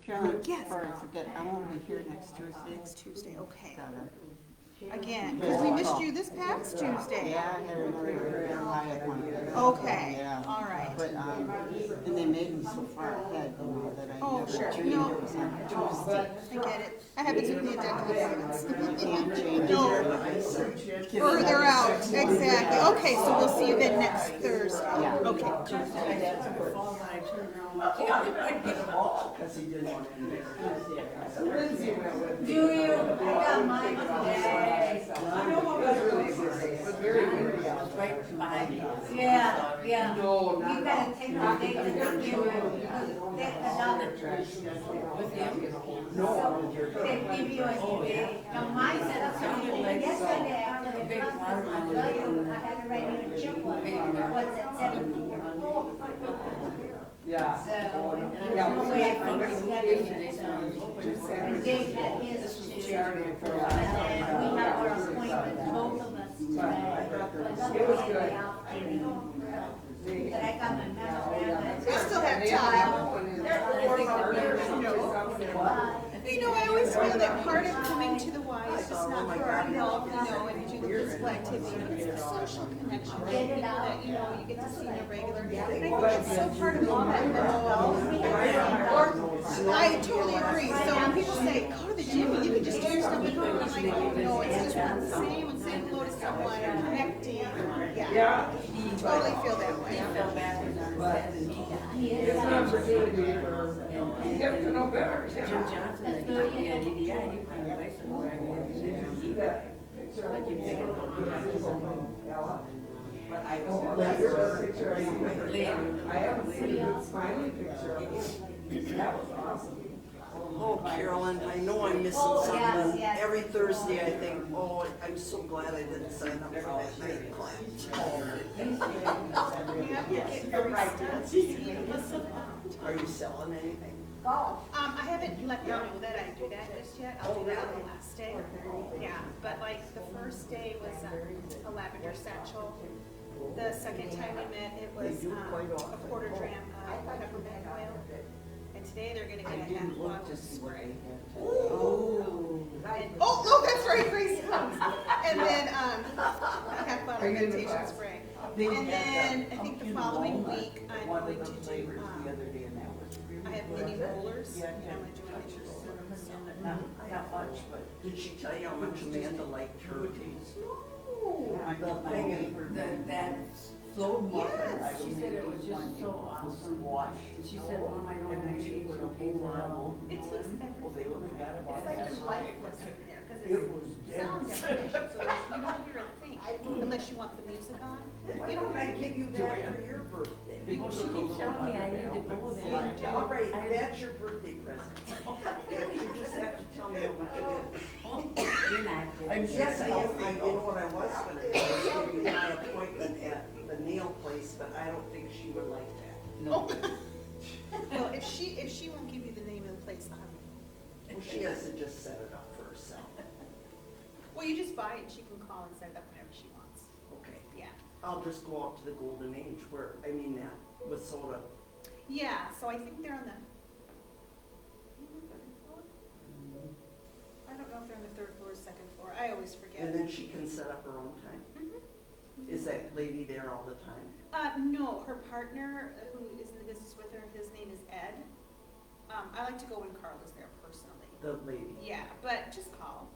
Carolyn, Yes. before I forget, I won't be here next Tuesday. Next Tuesday, okay. Gotta- Again, because we missed you this past Tuesday. Yeah, I had a high appointment. Okay, Yeah. all right. But, and they made me so far ahead, you know, that I Oh, never sure. dreamed No. it was on Tuesday. I get it. I haven't seen the agenda. Can't change it. No, further out, exactly. Okay, so we'll see you then next Thursday. Yeah. Okay. Do you? I got mine today. Yeah, yeah. You gotta take a day to give another with him. So they give you a day. Now mine said up to yesterday after the conference, I tell you, I had to write in a chip one. What's that, 17? Yeah. So, and there's no way I can reschedule it, so. And Dave had his too. And we have our appointments, both of us today. It was good. But I got my memorandum. We still have time. You know, I always feel that part of coming to the Y is just not for our health, you know, and do the physical activity, but it's the social connection, the people that, you know, you get to see in a regular. And I think it's so part of all that Or, I totally agree. So when people say, go to the gym and you can just do your stuff at home, I'm like, no, it's just the same and saying hello to someone and connecting. Yeah. Totally feel that way. It's an opportunity for him to know better. But I don't like your picture. I haven't seen a smiley picture of you. That was awesome. Oh, Carolyn, I know I'm missing Oh, something. yes, yes. Every Thursday I think, oh, I'm so glad I didn't sign up for that night class. Are you selling anything? I haven't let them know that I do that just yet. I'll do that on the last day. Yeah, but like the first day was a lavender satchel. The second time we met, it was a quarter dram of peppermint oil. And today they're gonna get a half bottle of spray. Oh, that's right, Grace comes. And then, a half bottle of meditation spray. And then, I think the following week, I'm going to do, I have mini rollers, and I'm gonna do a miniature soon. Not much, but did she tell you how much Amanda liked her taste? That flow muffins, she said it was just so awesome. She said, Mom, I don't know if she would have paid for it. It's like your life looks in there, because it's sound definition, so you don't hear a thing, unless you want the music on. Why don't I give you that for your birthday? Well, she keeps telling me I need to go there. All right, that's your birthday present. You just have to tell me how much it is. You're not. Yes, I am. You know what I was gonna do, is give you my appointment at the nail place, but I don't think she would like that. No. Well, if she won't give you the name of the place, Well, she has to just set it up for herself. well, you just buy it, she can call and set it up whenever she wants. Okay. Yeah. I'll just go out to the Golden Age where, with soda. Yeah, so I think they're on the, I don't know if they're on the third floor or second floor, I always forget. And then she can set up her own time. Is that lady there all the time? No, her partner, who is in the business with her, his name is Ed. I like to go when Carl is there personally. The lady? Yeah, but just call,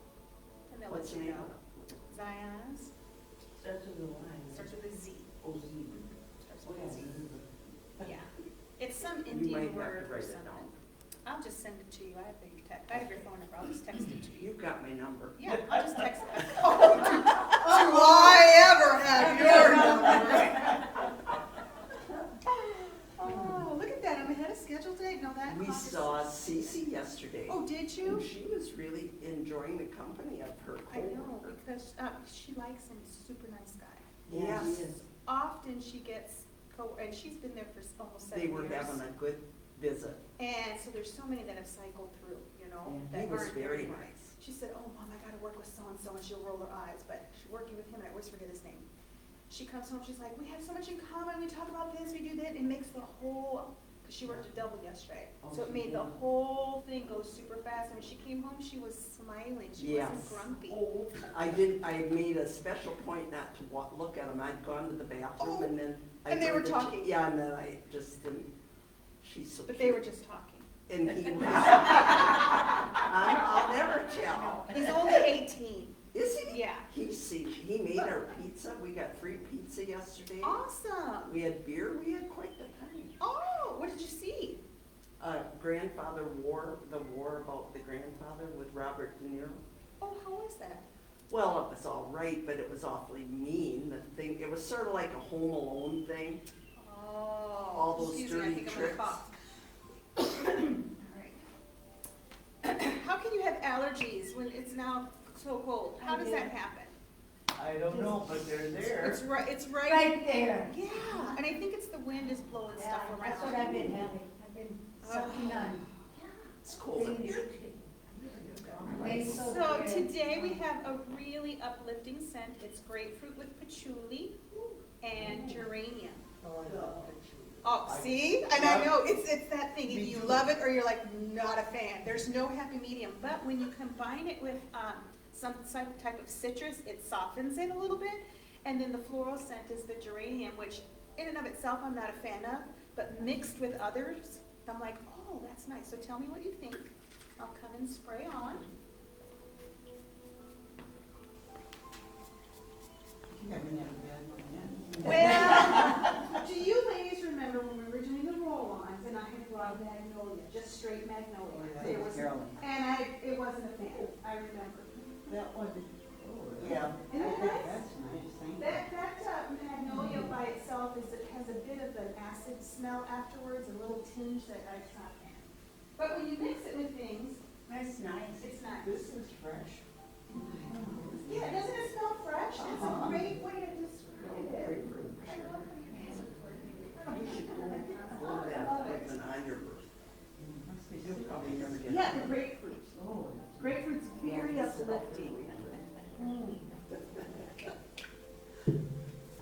and they'll let What's the you name know. of it? Zion's, Starts with a line. starts with a Z. Oh, Z. Starts with a Z. Yeah, it's some You might Indian have to word or write it something. down. I'll just send it to you, I have your phone number, I'll just text it to you. You've got my number. Yeah, I'll just text it. Oh, do I ever have your number? Oh, look at that, I'm ahead of schedule today, no, that. We saw Cece yesterday. Oh, did And you? she was really enjoying the company of her I know, coworker. because she likes him, he's a super nice guy. Yes, Often she gets, and she's been there for almost 7 they years. were having a good visit. And so there's so many that have cycled through, you know, He that was aren't very here. nice. She said, oh, Mom, I gotta work with so-and-so, and she'll roll her eyes, but she's working with him, and I always forget his name. She comes home, she's like, we have so much in common, we talk about this, we do that, it makes the whole, because She worked a double yesterday, so it made the whole thing go super fast. And when she came home, she was smiling. She wasn't Yes. grumpy. I made a special point not to look at them. I'd gone to the bathroom and then. And they were heard that she- talking. Yeah, and then I just didn't, she's so But cute. they were just talking. And he was, I'll never tell. He's only 18. Is he? Yeah. He made our pizza. We got free pizza yesterday. Awesome. We had beer. We had quite the time. Oh, what did you see? Grandfather the war about the grandfather with Robert De Niro. Oh, how was that? Well, it was all right, but it was awfully mean. The thing, it was sort of like a Home Alone thing. Oh. All those Excuse me, I dirty think I'm gonna tricks. cough. All right. How can you have allergies when it's now so cold? How does that happen? I don't know, but they're there. It's right. Right there. Yeah, and I think it's the wind is blowing Yeah, stuff around. that's what I've been having. I've been sucking on. It's cold in here. It's so So good. today we have a really uplifting scent. It's grapefruit with patchouli and geranium. Oh, see? And I know, it's that thing, either you love it or you're like, not a fan. There's no happy medium. But when you combine it with some type of citrus, it softens it a little bit. And then the floral scent is the geranium, which in and of itself I'm not a fan of, but mixed with others, I'm like, oh, that's nice. So tell me what you think. I'll come and spray on. Well, do you ladies remember when we were doing the roll-ons and I had brought magnolia, just straight magnolia? It was, Carolyn. and it wasn't a fan, I remember. That one, Yeah. Isn't it nice? that's nice, thank you. That magnolia by itself it has a bit of an acid smell afterwards, a little tinge that I'm not a fan. But when you mix it with things, That's nice. it's nice. This is fresh. Yeah, doesn't it smell fresh? It's a great way to describe it. Grapefruit, I sure. love how you guys are working. You should go that with an on your birth. You'll probably never get. Yeah, the grapefruit. Grapefruit's very uplifting.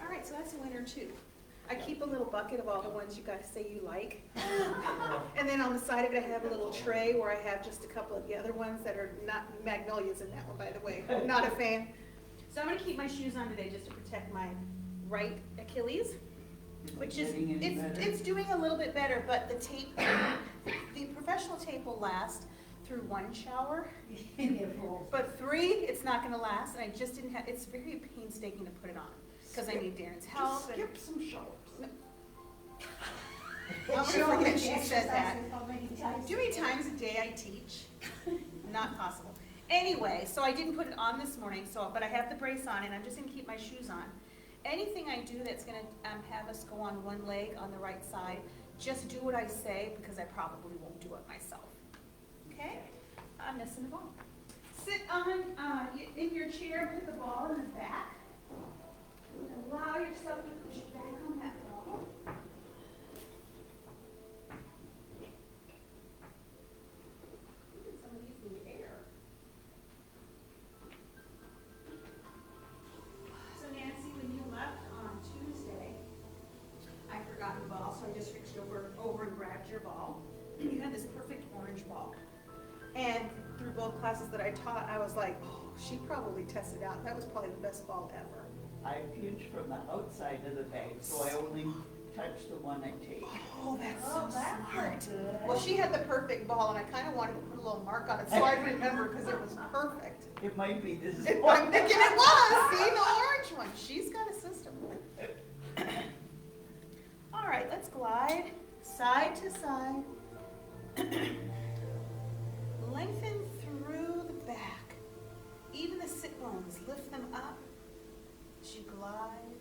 All right, so that's a winner too. I keep a little bucket of all the ones you guys say you like. And then on the side of it, I have a little tray where I have just a couple of the other ones that are not magnolias in that one, by the way. I'm not a fan. So I'm gonna keep my shoes on today just to protect my right Achilles, which is, Getting any better? it's doing a little bit better, but the tape, the professional tape will last through one shower. But 3, it's not gonna last, and I just didn't have, it's very painstaking to put it on, because I need Darren's help. Just skip some showers. I'm gonna forget she said that. How many times? Do many times a day I teach? Not possible. Anyway, so I didn't put it on this morning, but I have the brace on, and I'm just gonna keep my shoes on. Anything I do that's gonna have us go on one leg on the right side, just do what I say, because I probably won't do it myself. Okay? I'm missing the ball. Sit on, in your chair with the ball in the back. Allow yourself to push back on that ball. Some of these in the air. So Nancy, when you left on Tuesday, I forgot the ball, so I just reached over and grabbed your ball. You had this perfect orange ball. And through both classes that I taught, I was like, oh, she probably tested out. That was probably the best ball ever. I pinch from the outside of the bag, so I only touch the one I take. Oh, that's Oh, so that's smart. good. Well, she had the perfect ball, and I kind of wanted to put a little mark on it so I'd remember because it was perfect. It might be this I'm one. thinking it was. See, the orange one. She's got a system. All right, let's glide side to side. Lengthen through the back. Even the sit bones, lift them up as you glide.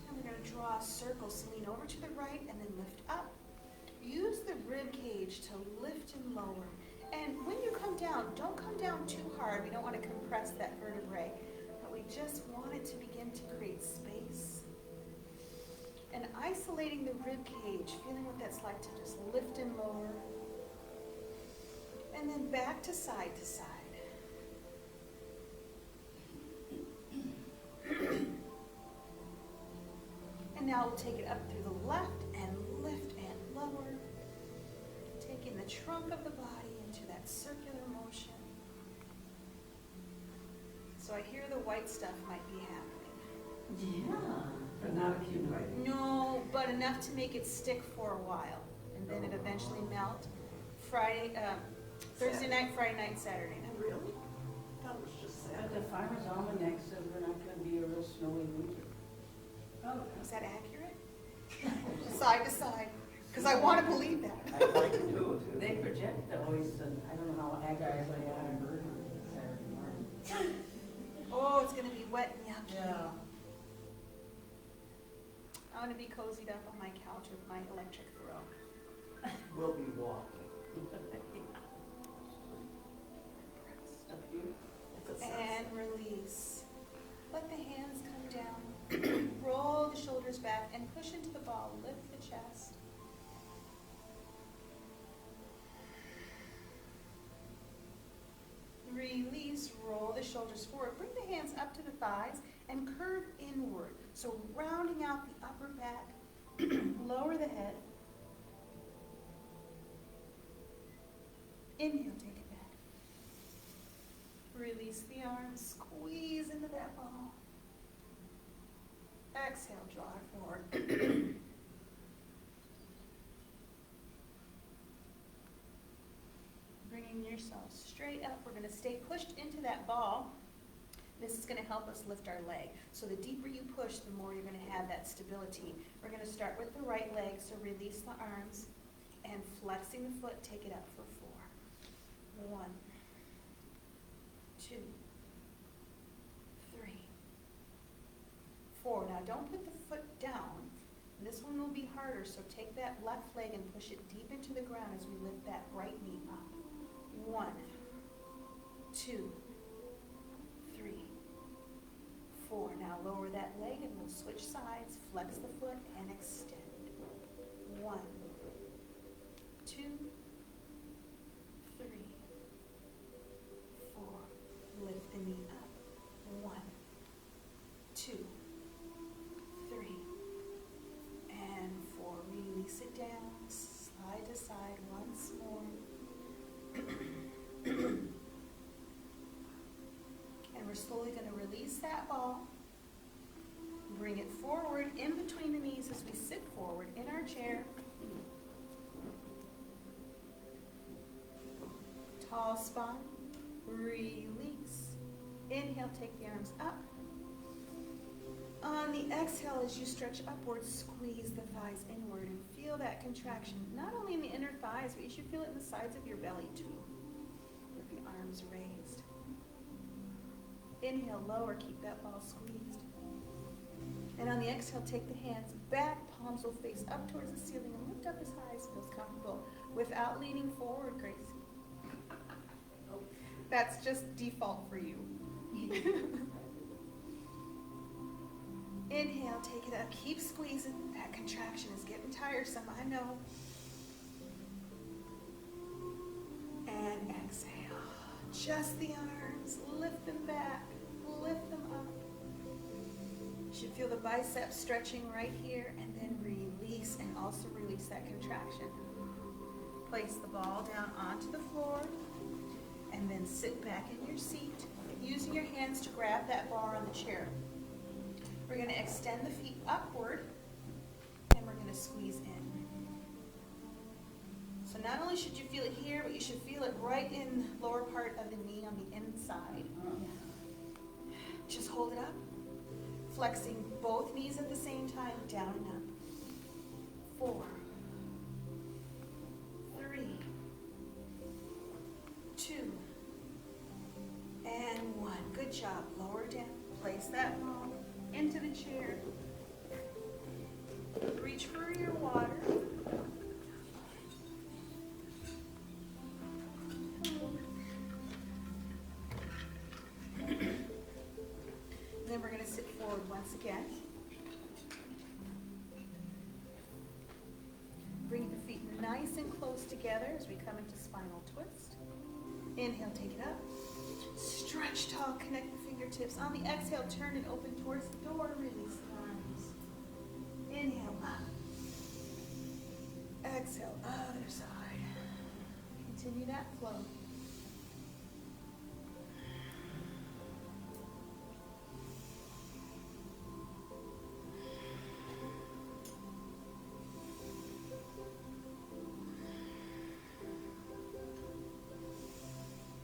And we're going to draw a circle, so lean over to the right and then lift up. Use the rib cage to lift and lower. And when you come down, don't come down too hard. We don't want to compress that vertebrae. But we just want it to begin to create space. And isolating the rib cage, feeling what that's like to just lift and lower. And then back to side to side. now we'll take it up through the left and lift and lower. Taking the trunk of the body into that circular motion. So I hear the white stuff might be happening. Yeah. But not accumulating. No, but enough to make it stick for a while. And then it eventually melt. Thursday night, Friday night, Saturday night. Really? Thought it was just But Saturday. the farmer's almanac says we're not gonna be a real snowy winter. Oh, is that accurate? Side to side, because I want to believe that. I'd like to do it. They project always, and I don't know how accurate they are. Saturday morning. Oh, it's gonna be wet and yucky. Yeah. I'm gonna be cozied up on my couch with my electric throw. We'll be walking. And release. Let the hands come down. Roll the shoulders back and push into the ball. Lift the chest. Release. Roll the shoulders forward. Bring the hands up to the thighs and curve inward. So rounding out the upper back. Lower the head. Inhale, take it back. Release the arms, squeeze into that ball. Exhale, draw it forward. Bringing yourself straight up. We're going to stay pushed into that ball. This is going to help us lift our leg. So the deeper you push, the more you're going to have that stability. We're going to start with the right leg, so release the arms. And flexing the foot, take it up for 4. 1, 2, 3, 4. Now don't put the foot down. This one will be harder, so take that left leg and push it deep into the ground as we lift that right knee up. 1, 2, 3, 4. Now lower that leg and we'll switch sides. Flex the foot and extend. 1, 2, 3, 4. Lift the knee up. 1, 2, 3, and 4. Release it down. Slide to side once more. And we're slowly going to release that ball. Bring it forward in between the knees as we sit forward in our chair. Tall spine. Release. Inhale, take the arms up. On the exhale, as you stretch upwards, squeeze the thighs inward and feel that contraction, not only in the inner thighs, but you should feel it in the sides of your belly too, with the arms raised. Inhale, lower, keep that ball squeezed. And on the exhale, take the hands back, palms will face up towards the ceiling and lift up as high as feels comfortable without leaning forward, Gracie. That's just default for you. Inhale, take it up, keep squeezing. That contraction is getting tiresome, I know. And exhale. Just the arms, lift them back, lift them up. You should feel the biceps stretching right here, and then release, and also release that contraction. Place the ball down onto the floor, and then sit back in your seat, using your hands to grab that bar on the chair. We're going to extend the feet upward, and we're going to squeeze in. So not only should you feel it here, but you should feel it right in the lower part of the knee on the inside. Just hold it up, flexing both knees at the same time, down and up. 4, 3, 2, and 1. Good job. Lower down. Place that ball into the chair. Reach for your water. And then we're going to sit forward once again. Bring the feet nice and close together as we come into spinal twist. Inhale, take it up. Stretch tall, connect the fingertips. On the exhale, turn and open towards the door. Release the arms. other side. Continue that flow.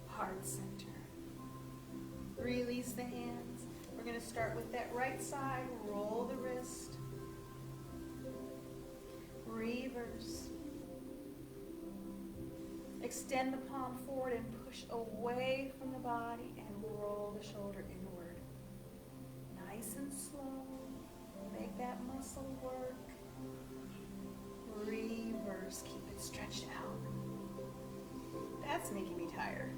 Heart center. Release the hands. We're going to start with that right side. Roll the wrist. Reverse. Extend the palm forward and push away from the body and roll the shoulder inward. Nice and slow. Make that muscle work. Reverse. Keep it stretched out. That's making me tired.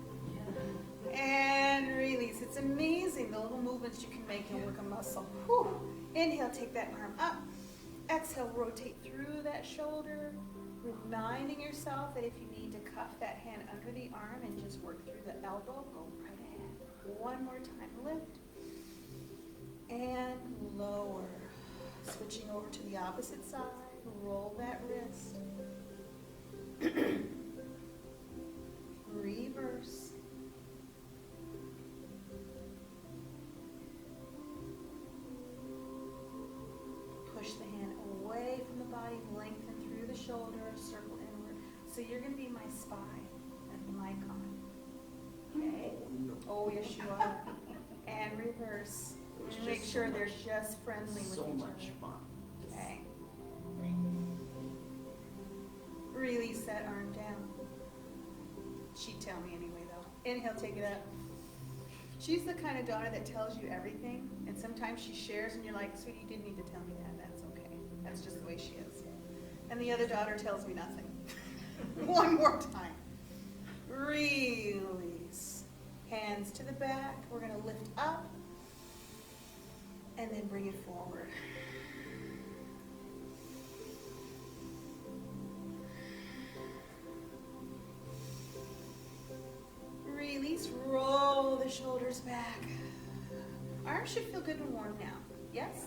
And release. It's amazing the little movements you can make and work a muscle. Whew. Inhale, take that arm up. Exhale, rotate through that shoulder, reminding yourself that if you need to cuff that hand under the arm and just work through the elbow, go right ahead. One more time, lift. And lower. Switching over to the opposite side, roll that wrist. Reverse. Push the hand away from the body, lengthen through the shoulder, circle inward. So you're going to be my spy at the mic on. Okay? Oh, yes, you are. And reverse. And make sure they're just friendly with each other. So much fun. Okay. Release that arm down. She'd tell me anyway, though. Inhale, take it up. She's the kind of daughter that tells you everything, and sometimes she shares, and you're like, sweetie, you didn't need to tell me that. That's okay. That's just the way she is. And the other daughter tells me nothing. One more time. Release. Hands to the back. We're going to lift up, and then bring it forward. Release, roll the shoulders back. Arms should feel good and warm now. Yes?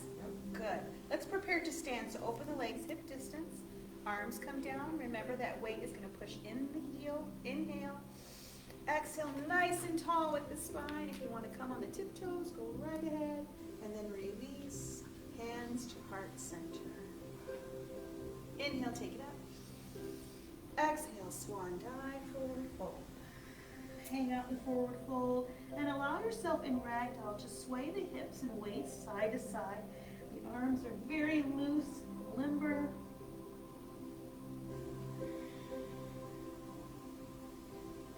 Good. Let's prepare to stand. So open the legs, hip distance. Arms come down. Remember that weight is going to push in the heel. Inhale. Exhale, nice and tall with the spine. If you want to come on the tiptoes, go right ahead. And then release. Hands to heart center. Inhale, take it up. Exhale, swan dive, forward fold. Hang out in forward fold and allow yourself in ragdoll to sway the hips and waist side to side. The arms are very loose, limber.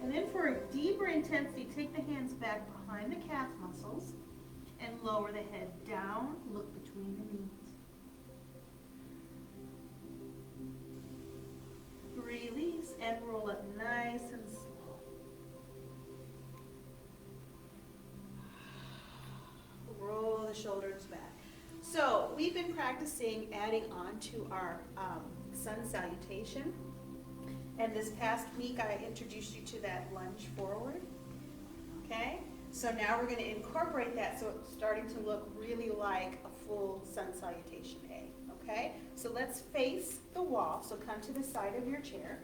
And then for a deeper intensity, take the hands back behind the calf muscles and lower the head down, look between the knees. Release and roll up nice and slow. Roll the shoulders back. So we've been practicing adding on to our sun salutation. And this past week I introduced you to that lunge forward. Okay? So now we're going to incorporate that so it's starting to look really like a full sun salutation A. Okay? So let's face the wall. So come to the side of your chair,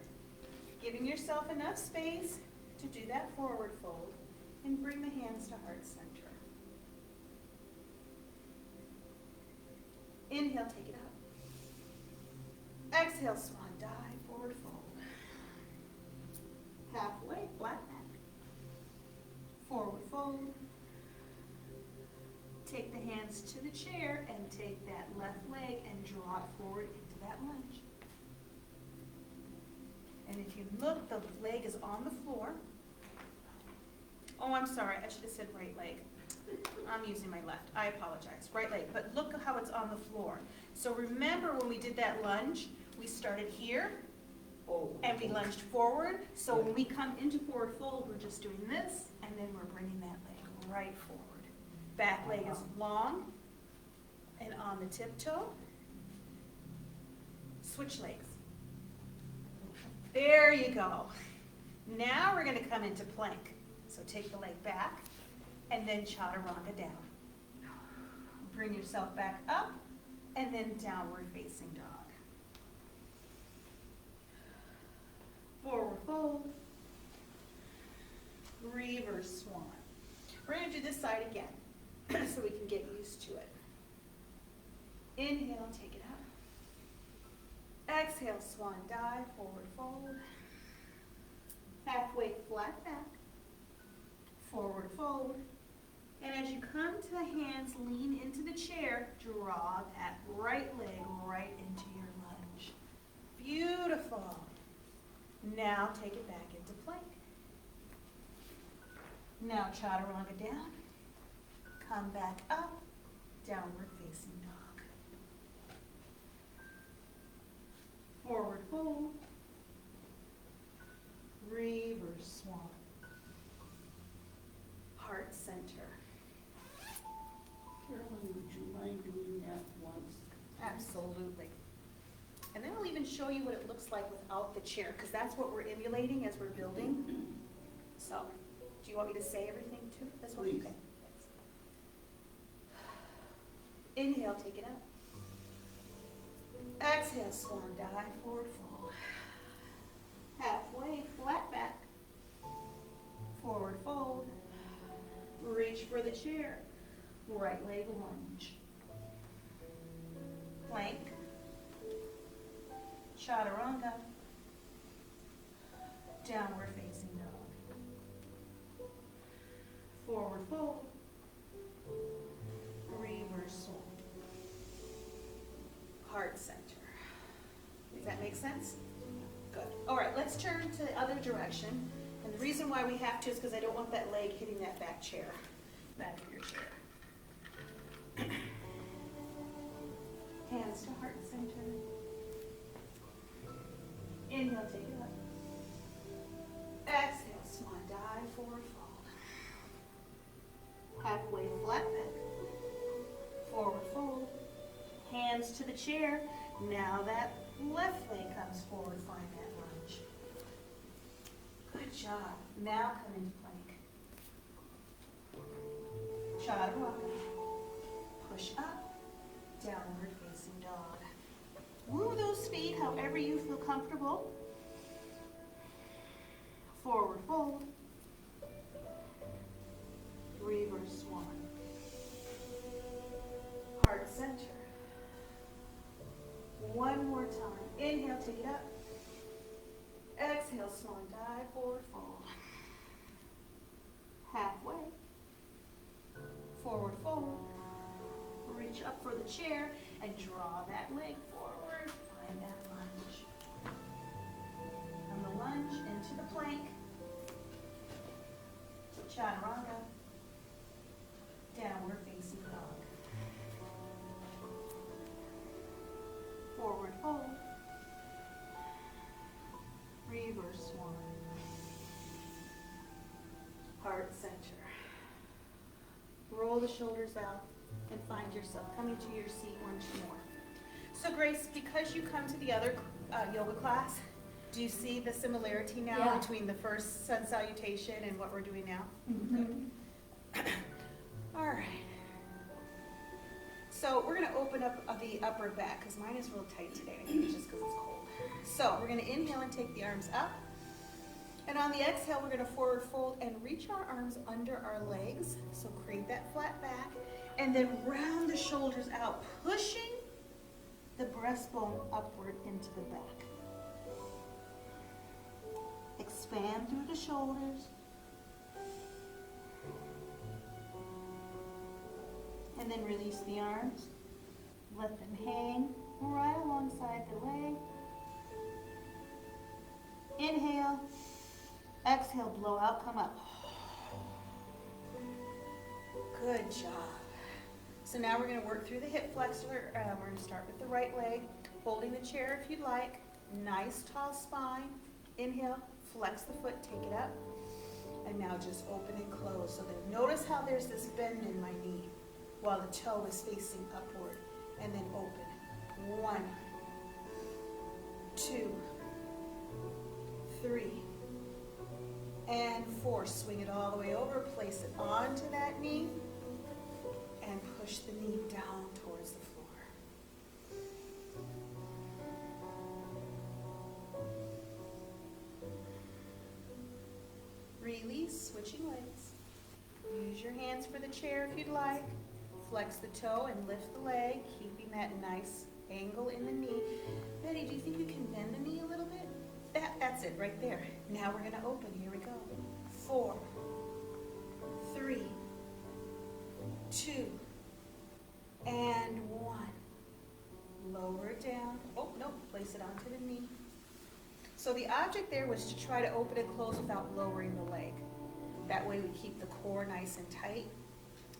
giving yourself enough space to do that forward fold and bring the hands to heart center. Inhale, take it up. Exhale, swan dive, forward fold. Halfway, flat back. Forward fold. Take the hands to the chair and take that left leg and draw it forward into that lunge. And if you look, the leg is on the floor. Oh, I'm sorry, I should have said right leg. I'm using my left. I apologize. Right leg. But look how it's on the floor. So remember when we did that lunge, we started here and we lunged forward. So when we come into forward fold, we're just doing this and then we're bringing that leg right forward. Back leg is long and on the tiptoe. Switch legs. There you go. Now we're going to come into plank. So take the leg back. And then chaturanga down. Bring yourself back up, and then downward facing dog. Forward fold. Reverse swan. We're going to do this side again so we can get used to it. Inhale, take it up. Exhale, swan dive, forward fold. Halfway flat back. Forward fold. And as you come to the hands, lean into the chair, draw that right leg right into your lunge. Beautiful. Now take it back into plank. Now chaturanga down. Come back up. Downward facing dog. Forward fold. Reverse swan. Heart center. Carolyn, would you mind doing that once? Absolutely. And then I'll even show you what it looks like without the chair, because that's what we're emulating as we're building. So, do you want me to say everything too? That's what you Please. can. Inhale, take it up. Exhale, swan dive, forward fold. Halfway, flat back. Forward fold. Reach for the chair. Right leg lunge. Plank. Chaturanga. Downward facing dog. Forward fold. Reverse swan. Heart center. Does that make sense? Good. All right, let's turn to the other direction. And the reason why we have to is because I don't want that leg hitting that back chair. Back of your chair. Hands to heart center. Inhale, take it up. Exhale, swan dive, forward fold. Halfway flat back. Forward fold. Hands to the chair. Now that left leg comes forward, find that lunge. Good job. Now come into plank. Chaturanga. Push up. Downward facing dog. Move those feet however you feel comfortable. Forward fold. Reverse swan. Heart center. One more time. Inhale, take it up. Exhale, swan dive, forward fold. Halfway. Forward fold. Reach up for the chair and draw that leg forward. Find that lunge. From the lunge into the plank. Chaturanga. Downward facing dog. Forward fold. Reverse swan. Heart center. Roll the shoulders out and find yourself coming to your seat once more. So Grace, because you come to the other yoga class, do you see the similarity now Yeah. between the first sun salutation and what we're doing now? All right. So we're going to open up the upper back because mine is real tight today. I think it's just because it's cold. So we're going to inhale and take the arms up. And on the exhale, we're going to forward fold and reach our arms under our legs. So create that flat back. And then round the shoulders out, pushing the breastbone upward into the back. Expand through the shoulders. And then release the arms. Let them hang right alongside the leg. Inhale. Exhale, blow out, come up. Good job. So now we're going to work through the hip flexor. We're going to start with the right leg, holding the chair if you'd like. Nice tall spine. Inhale, flex the foot, take it up. And now just open and close. So then notice how there's this bend in my knee while the toe is facing upward. And then open. 1, 2, 3, and 4. Swing it all the way over, place it onto that knee, and push the knee down towards the floor. Use your hands for the chair if you'd like. Flex the toe and lift the leg, keeping that nice angle in the knee. Betty, do you think you can bend the knee a little bit? That's it right there. Now we're gonna open. Here we go. 4, 3, 2, and 1. Lower it down. Oh, no, place it onto the knee. So the object there was to try to open and close without lowering the leg. That way we keep the core nice and tight,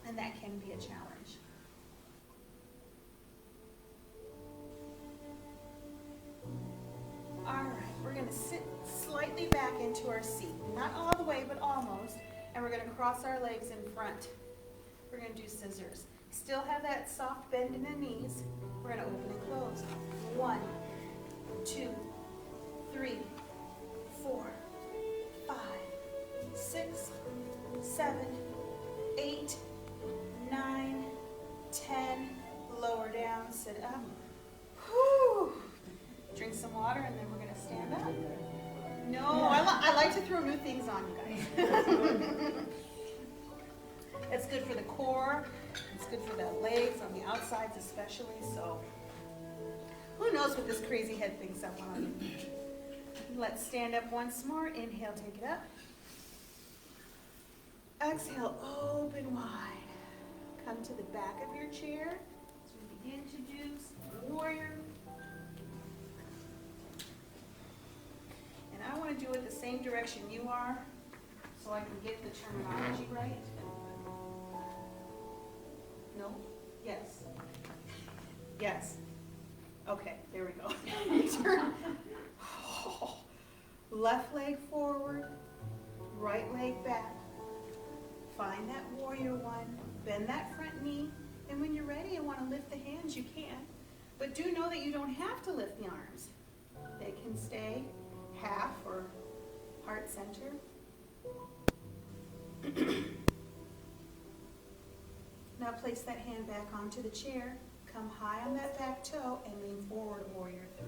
and that can be a challenge. All right, we're gonna sit slightly back into our seat. Not all the way, but almost. And we're gonna cross our legs in front. We're gonna do scissors. Still have that soft bend in the knees. We're gonna open and close. 1, 2, 3, 4, 5, 6, 7, 8, 9, 10. Lower down, sit up. Whew. Drink some water, and then we're gonna stand up. No, I like to throw new things on you guys. It's good for the core. It's good for the legs on the outsides especially. So who knows what this crazy head thinks I want. Let's stand up once more. Inhale, take it up. Exhale, open wide. Come to the back of your chair as we begin to do warrior. And I want to do it the same direction you are so I can get the terminology right. No? Yes. Yes. Okay, there we go. Turn. Left leg forward, right leg back. Find that warrior one, bend that front knee, and when you're ready and want to lift the hands, you can. But do know that you don't have to lift the arms. They can stay half or heart center. Now place that hand back onto the chair, come high on that back toe, and lean forward, warrior 3.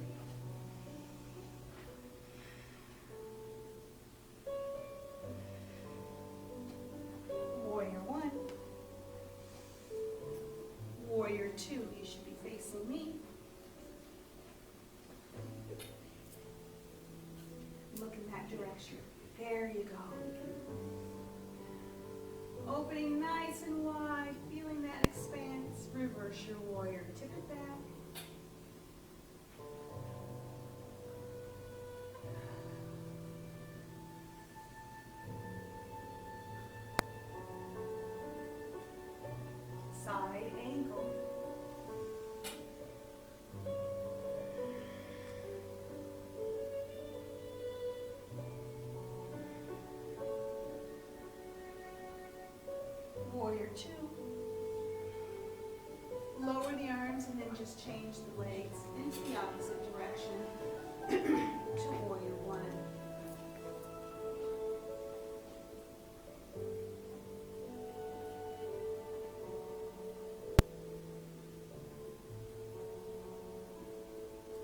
Warrior 1. Warrior 2, you should be facing me. Look in that direction. There you go. Opening nice and wide, feeling that expanse. Reverse your warrior. Tip it back. Side angle. Warrior 2. Lower the arms and then just change the legs into the opposite direction to warrior 1.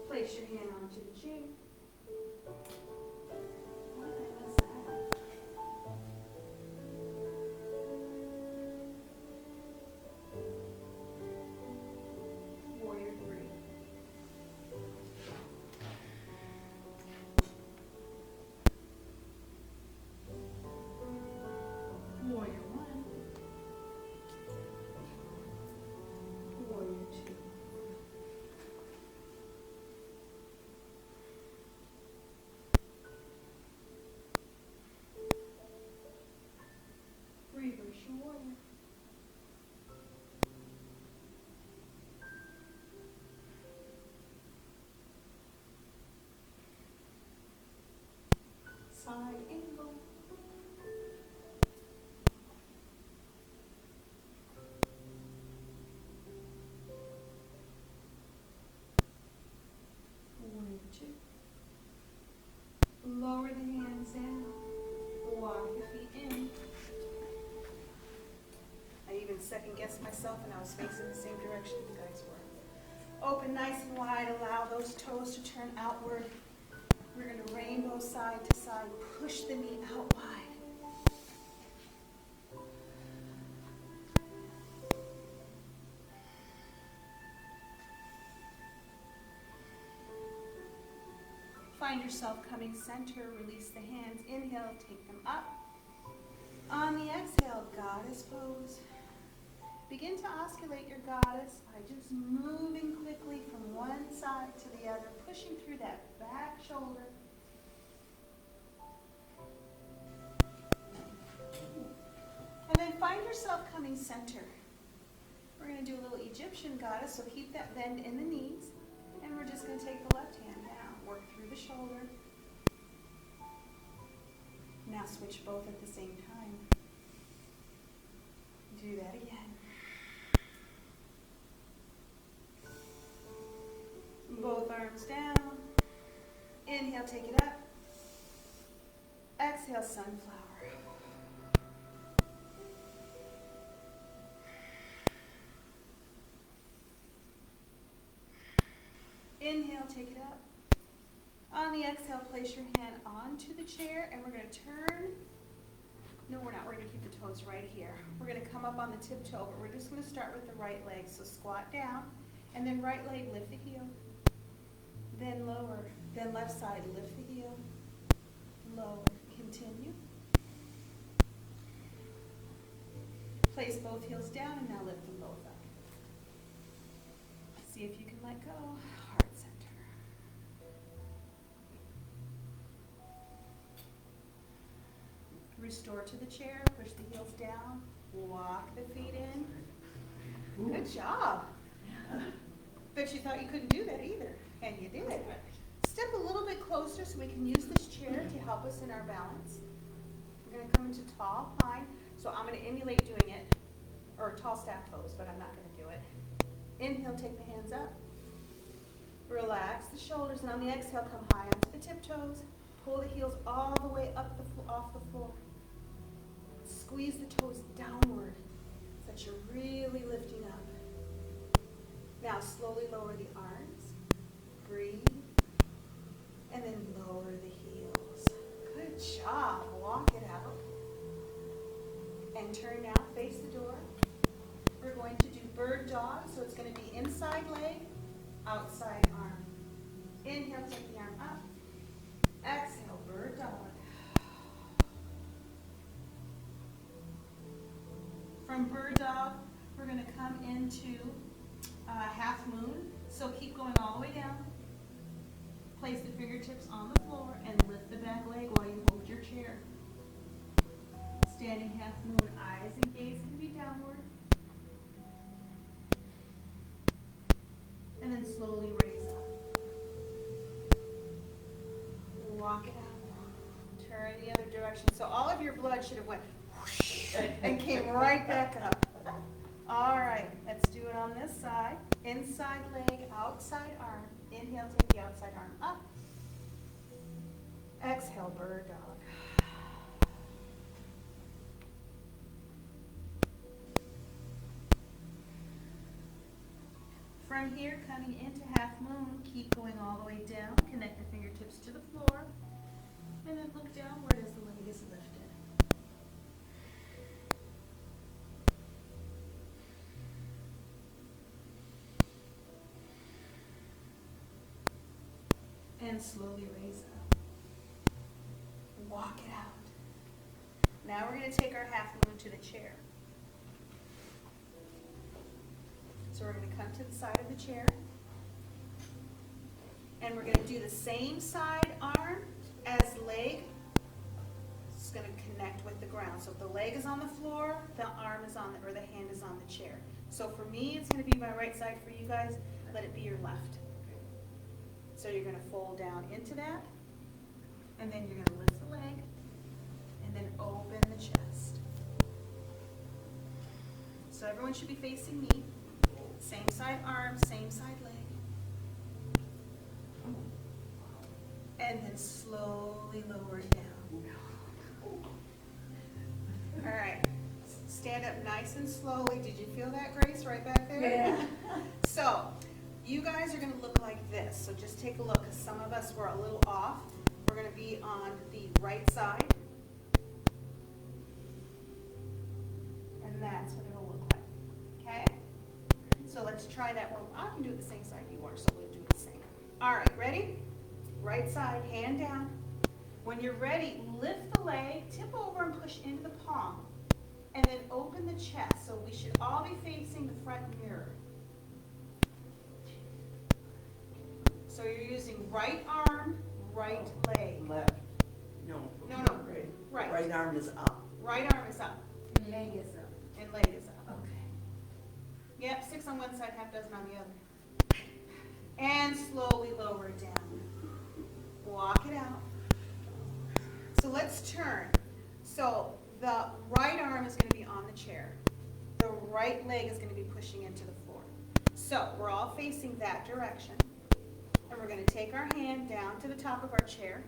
Place your hand onto the chair. What's that? Warrior 3. Warrior 1. Warrior 2. Reverse your warrior. Side angle. Warrior 2. Lower the hands down. Walk your feet in. I even second guessed myself and I was facing the same direction you guys were. Open nice and wide. Allow those toes to turn outward. We're going to rainbow side to side. Push the knee out wide. Find yourself coming center, release the hands, inhale, take them up. On the exhale, goddess pose. Begin to osculate your goddess by just moving quickly from one side to the other, pushing through that back shoulder. And then find yourself coming center. We're going to do a little Egyptian goddess, so keep that bend in the knees. And we're just going to take the left hand down, work through the shoulder. Now switch both at the same time. Do that again. Both arms down. Inhale, take it up. Exhale, sunflower. Inhale, take it up. On the exhale, place your hand onto the chair, and we're going to turn. No, we're not. We're going to keep the toes right here. We're going to come up on the tiptoe, but we're just going to start with the right leg. So squat down, and then right leg, lift the heel. Then lower. Then left side, lift the heel. Lower. Continue. Place both heels down, and now lift them both up. See if you can let go. Heart center. Restore to the chair. Push the heels down. Walk the feet in. Good job. Bet you thought you couldn't do that either. And you did it. Step a little bit closer so we can use this chair to help us in our balance. We're going to come into tall pine. So I'm going to emulate doing it. Or tall staff pose, but I'm not going to do it. Inhale, take the hands up. Relax the shoulders, and on the exhale, come high onto the tiptoes. Pull the heels all the way up off the floor. Squeeze the toes downward so that you're really lifting up. Now slowly lower the arms. Breathe. And then lower the heels. Good job. Walk it out. And turn now, face the door. We're going to do bird dog, so it's going to be inside leg, outside arm. Inhale, take the arm up. Exhale, bird dog. From bird dog, we're going to come into half moon, so keep going all the way down. Place the fingertips on the floor and lift the back leg while you hold your chair. Standing half moon, eyes and gaze can be downward. And then slowly raise up. Walk it out. Turn the other direction. So all of your blood should have went whoosh and came right back up. All right, let's do it on this side. Inside leg, outside arm. Inhale, take the outside arm up. Exhale, bird dog. From here, coming into half moon, keep going all the way down. Connect the fingertips to the floor. And then look downward as the leg is lifted. And slowly raise up. Walk it out. Now we're going to take our half moon to the chair. So we're going to come to the side of the chair. And we're going to do the same side arm as leg. It's going to connect with the ground. So if the leg is on the floor, the arm is on the, or the hand is on the chair. So for me, it's going to be my right side. For you guys, let it be your left. So you're going to fold down into that. And then you're going to lift the leg. And then open the chest. So everyone should be facing me. Same side arm, same side leg. And then slowly lower it down. All right. Stand up nice and slowly. Did you feel that, Grace, right back there? Yeah. So, you guys are going to look like this. So just take a look, because some of us were a little off. We're going to be on the right side. And that's what it'll look like. Okay? So let's try that one. I can do it the same side you are, so we'll do it the same. All right, ready? Right side, hand down. When you're ready, lift the leg, tip over and push into the palm. And then open the chest. So we should all be facing the front mirror. So you're using right arm, right leg. Left. No. No, right. Right arm is up. Right arm is up Leg is up. and leg is up. Okay. Yep, 6 on one side, half dozen on the other. And slowly lower it down. Walk it out. So let's turn. So the right arm is going to be on the chair. The right leg is going to be pushing into the floor. So we're all facing that direction. And we're going to take our hand down to the top of our chair.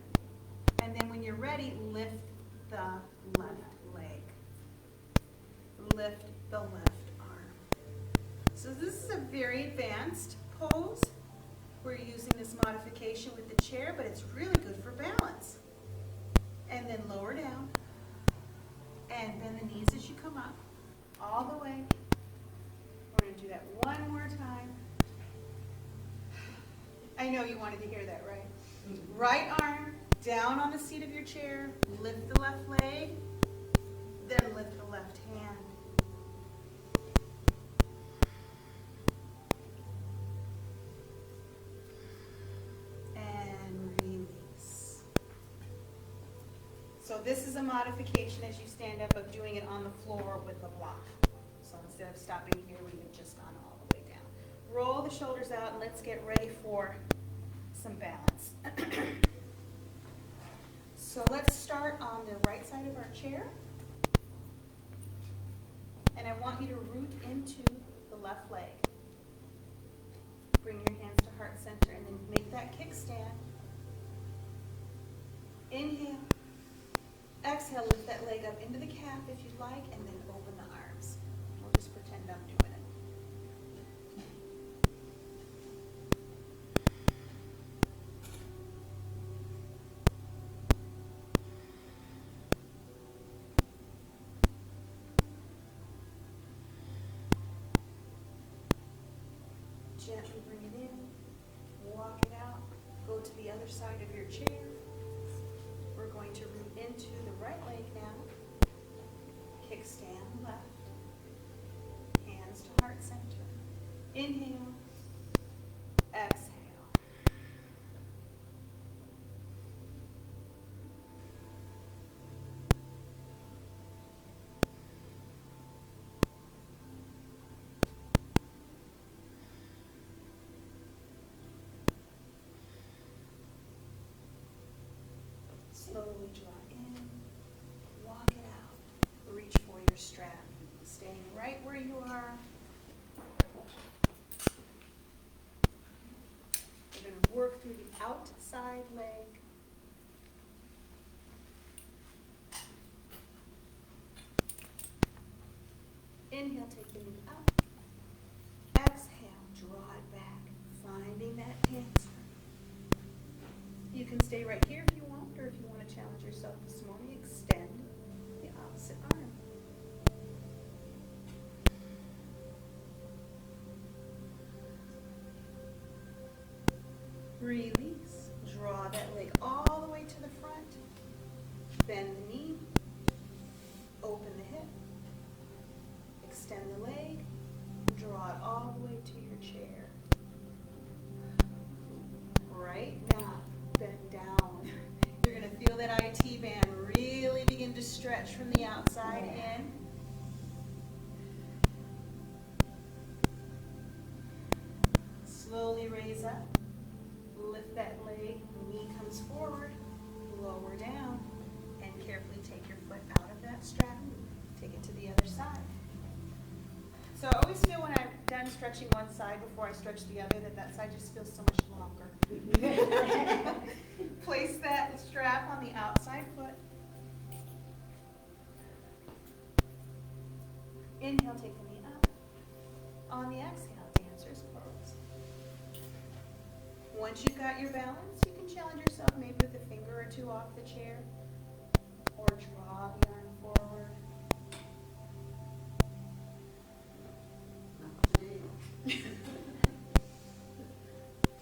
And then when you're ready, lift the left leg. Lift the left arm. So this is a very advanced pose. We're using this modification with the chair, but it's really good for balance. And then lower down. And bend the knees as you come up. All the way. We're going to do that one more time. I know you wanted to hear that, right? Right arm down on the seat of your chair. Lift the left leg. Then lift the left hand. And release. So this is a modification as you stand up of doing it on the floor with a block. So instead of stopping here, we would just on all the way down. Roll the shoulders out and let's get ready for some balance. So let's start on the right side of our chair. And I want you to root into the left leg. Bring your hands to heart center and then make that kickstand. Inhale. Exhale, lift that leg up into the calf if you'd like, and then open the arms. We'll just pretend I'm doing it. Gently bring it in, walk it out, go to the other side of your chair. We're going to root into the right leg now. Kickstand left. Hands to heart center. Inhale. Exhale. Slowly draw in, walk it out, reach for your strap, staying right where you are. We're going to work through the outside leg. Inhale, take the knee up. Exhale, draw it back, finding that hamstring. You can stay right here if you want, or if you want to challenge yourself this morning, extend the opposite arm. Release. Draw that leg all the way to the front. Bend the knee. Open the hip. Extend the leg. Draw it all the way to your chair. Right now. Bend down. You're going to feel that IT band really begin to stretch from the outside in. Slowly raise up. Lift that leg. Knee comes forward. Lower down. And carefully take your foot out of that strap. Take it to the other side. So I always feel when I'm done stretching one side before I stretch the other that side just feels so much longer. Place that strap on the outside foot. Inhale, take the knee up. On the exhale, dancer's pose. Once you've got your balance, you can challenge yourself maybe with a finger or two off the chair, or draw the arm forward.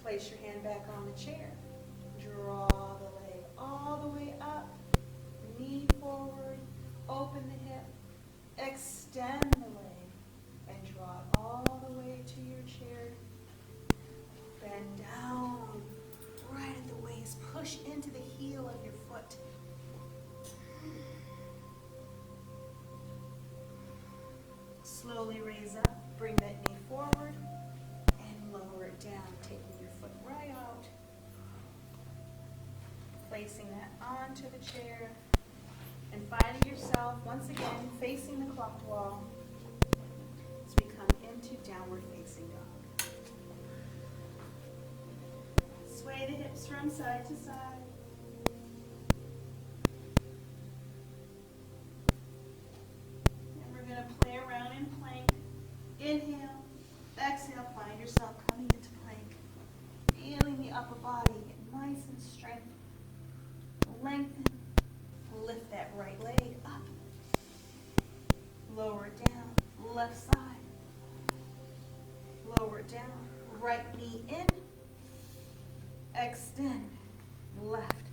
Place your hand back on the chair. Draw the leg all the way up, knee forward, open the hip, extend the leg, and draw it all the way to your chair. Bend down, right at the waist, push into the heel of your foot. Slowly raise up, bring that knee forward, and lower it down, taking your foot right out. Placing that onto the chair, and finding yourself, once again, facing the clock wall as we come into downward facing dog. Sway the hips from side to side. And we're going to play around in plank. Inhale, exhale, find yourself coming into plank. Feeling the upper body get nice and straight. Lengthen. Lift that right leg up. Lower it down. Left side. Lower it down. Right knee in. Extend. Left.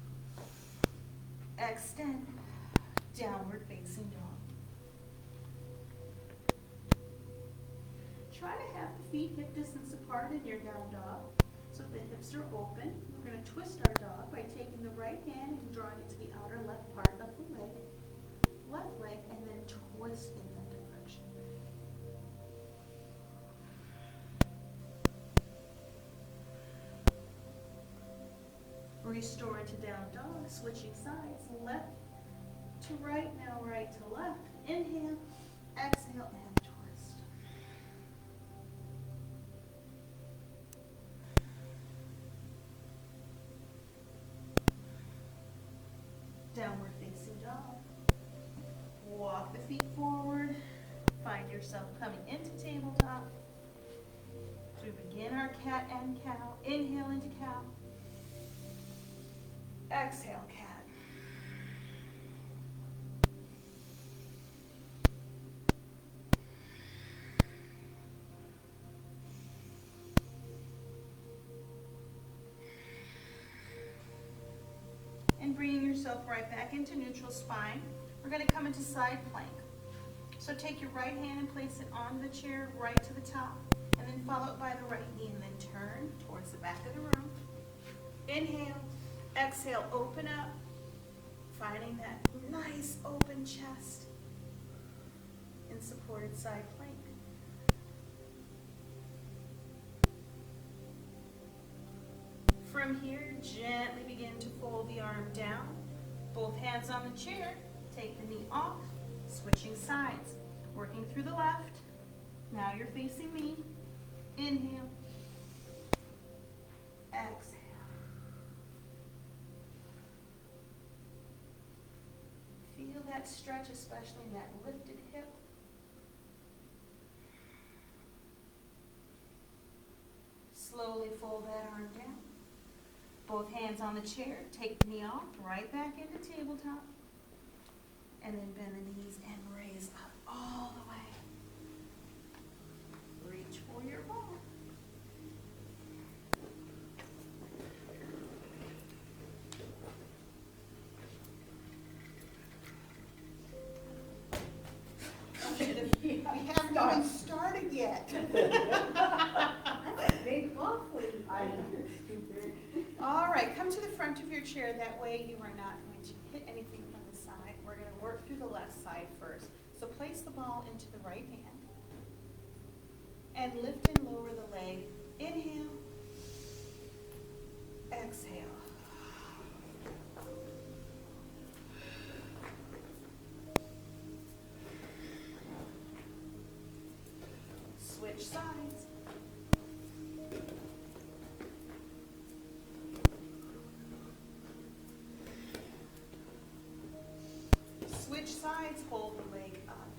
Extend. Downward facing dog. Try to have the feet hip distance apart in your down dog so the hips are open. We're going to twist our dog by taking the right hand and drawing it to the outer left part of the leg. Left leg, and then twist in that direction. Restore into down dog, switching sides, left to right, now right to left. Inhale, exhale, and twist. Downward facing dog. Walk the feet forward. Find yourself coming into tabletop. So we begin our cat and cow. Inhale into cow. Exhale, cat. And bringing yourself right back into neutral spine. We're going to come into side plank. So take your right hand and place it on the chair right to the top, and then follow it by the right knee, and then turn towards the back of the room. Inhale, exhale, open up, finding that nice open chest in supported side plank. From here, gently begin to fold the arm down. Both hands on the chair. Take the knee off. Switching sides. Working through the left. Now you're facing me. Inhale. Exhale. Feel that stretch, especially in that lifted hip. Slowly fold that arm down. Both hands on the chair. Take the knee off, right back into tabletop. And then bend the knees and raise up all the way. Reach for your ball. We haven't even started yet. That's a big ball for you. All right, come to the front of your chair. That way you are not going to hit anything from the side. We're going to work through the left side first. So place the ball into the right hand. And lift and lower the leg. Inhale. Exhale. Switch sides. Switch sides, hold the leg up.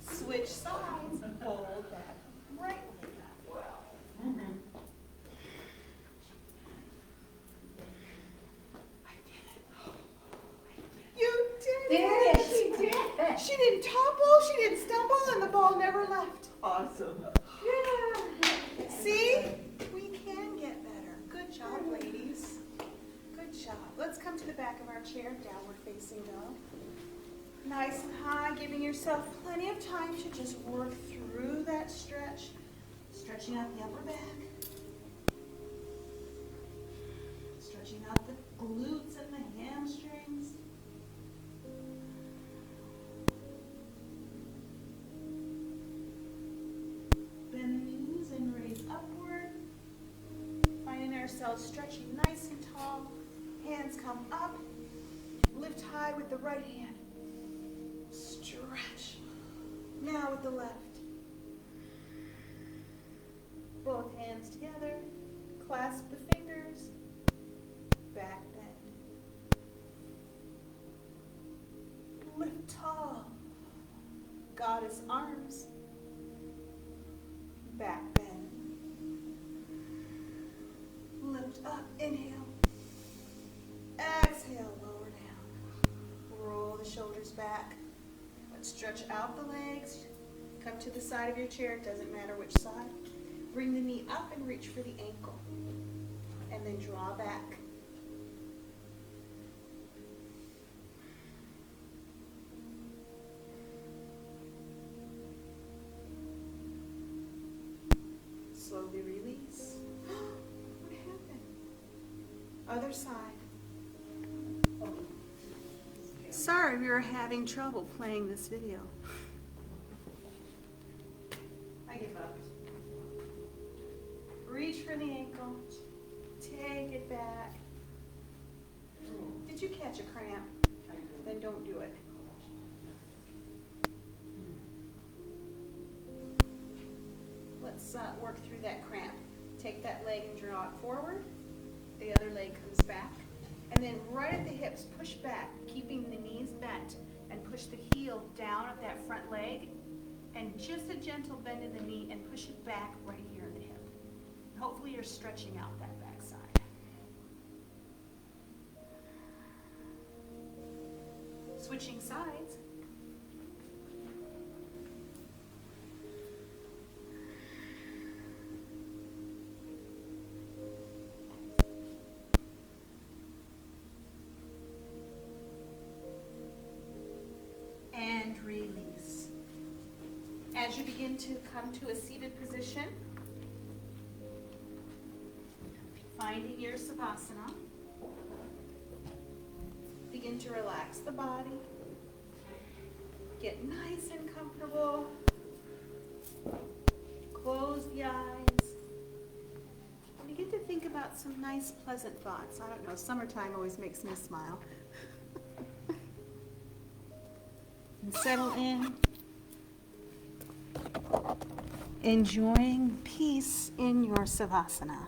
Switch sides, hold that right leg up. I did it. You did it! She did it. She didn't topple, she didn't stumble, and the ball never left. Awesome. See? We can get better. Good job, ladies. Good job. Let's come to the back of our chair, downward facing dog. Nice and high, giving yourself plenty of time to just work through that stretch. Stretching out the upper back. Stretching out the glutes and the hamstrings. Bend the knees and raise upward. Finding ourselves stretching nice and tall. Hands come up. Lift high with the right hand. Stretch. Now with the left. Both hands together. Clasp the fingers. Back bend. Lift tall. Goddess arms. Back bend. Lift up. Inhale. Exhale. Lower down. Roll the shoulders back. Let's stretch out the legs. Come to the side of your chair. It doesn't matter which side. Bring the knee up and reach for the ankle. And then draw back. Slowly release. What happened? Other side. Sorry, we were having trouble playing this video. I give up. Reach for the ankle. Take it back. Did you catch a cramp? Then don't do it. Let's work through that cramp. Take that leg and draw it forward. The other leg comes back. And then right at the hips, push back, keeping the knees bent, and push the heel down at that front leg, and just a gentle bend in the knee, and push it back right here in the hip. And hopefully you're stretching out that back side. Switching sides. And release. As you begin to come to a seated position, finding your savasana, begin to relax the body, get nice and comfortable, close the eyes, and begin to think about some nice pleasant thoughts. I don't know, summertime always makes me smile. And settle in, enjoying peace in your savasana.